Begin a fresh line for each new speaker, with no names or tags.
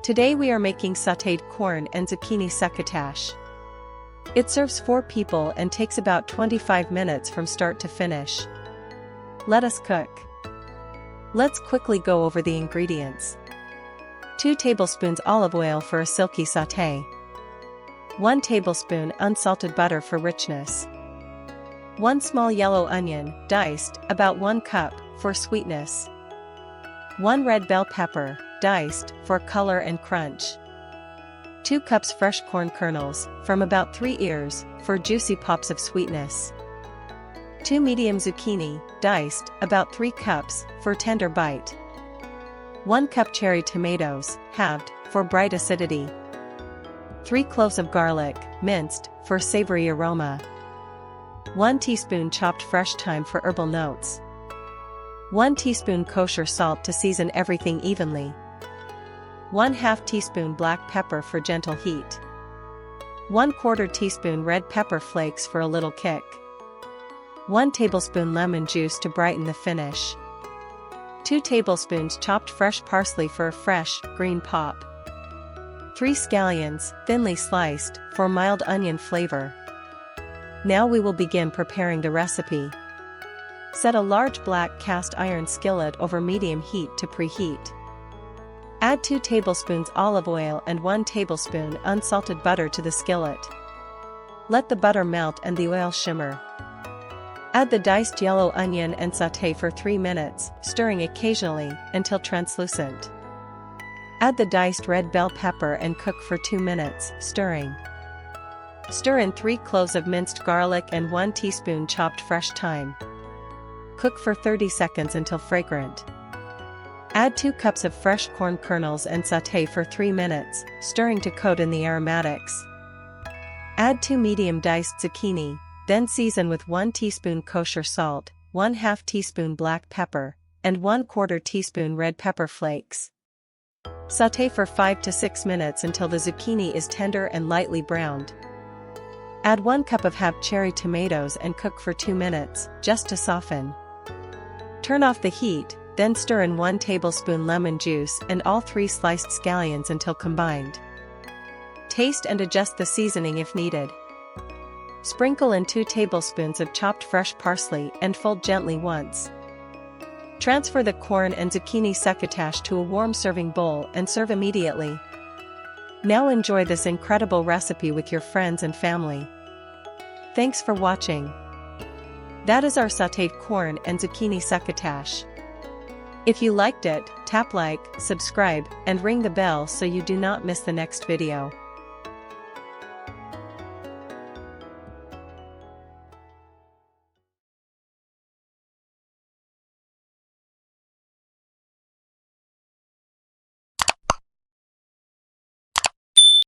Today we are making sautéed corn and zucchini succotash. It serves 4 people and takes about 25 minutes from start to finish. Let us cook. Let's quickly go over the ingredients. 2 tablespoons olive oil for a silky sauté. 1 tablespoon unsalted butter for richness. 1 small yellow onion, diced, about 1 cup, for sweetness. 1 red bell pepper, diced, for color and crunch. 2 cups fresh corn kernels, from about 3 ears, for juicy pops of sweetness. 2 medium zucchini, diced, about 3 cups, for tender bite. 1 cup cherry tomatoes, halved, for bright acidity. 3 cloves of garlic, minced, for savory aroma. 1 teaspoon chopped fresh thyme for herbal notes. 1 teaspoon kosher salt to season everything evenly. 1/2 teaspoon black pepper for gentle heat. 1/4 teaspoon red pepper flakes for a little kick. 1 tablespoon lemon juice to brighten the finish. 2 tablespoons chopped fresh parsley for a fresh, green pop. 3 scallions, thinly sliced, for mild onion flavor. Now we will begin preparing the recipe. Set a large black cast iron skillet over medium heat to preheat. Add 2 tablespoons olive oil and 1 tablespoon unsalted butter to the skillet. Let the butter melt and the oil shimmer. Add the diced yellow onion and sauté for 3 minutes, stirring occasionally, until translucent. Add the diced red bell pepper and cook for 2 minutes, stirring. Stir in 3 cloves of minced garlic and 1 teaspoon chopped fresh thyme. Cook for 30 seconds until fragrant. Add 2 cups of fresh corn kernels and sauté for 3 minutes, stirring to coat in the aromatics. Add 2 medium diced zucchini, then season with 1 teaspoon kosher salt, 1/2 teaspoon black pepper, and 1/4 teaspoon red pepper flakes. Sauté for 5 to 6 minutes until the zucchini is tender and lightly browned. Add 1 cup of halved cherry tomatoes and cook for 2 minutes, just to soften. Turn off the heat, then stir in 1 tablespoon lemon juice and all 3 sliced scallions until combined. Taste and adjust the seasoning if needed. Sprinkle in 2 tablespoons of chopped fresh parsley and fold gently once. Transfer the corn and zucchini succotash to a warm serving bowl and serve immediately. Now enjoy this incredible recipe with your friends and family. Thanks for watching. That is our sautéed corn and zucchini succotash. If you liked it, tap like, subscribe, and ring the bell so you do not miss the next video.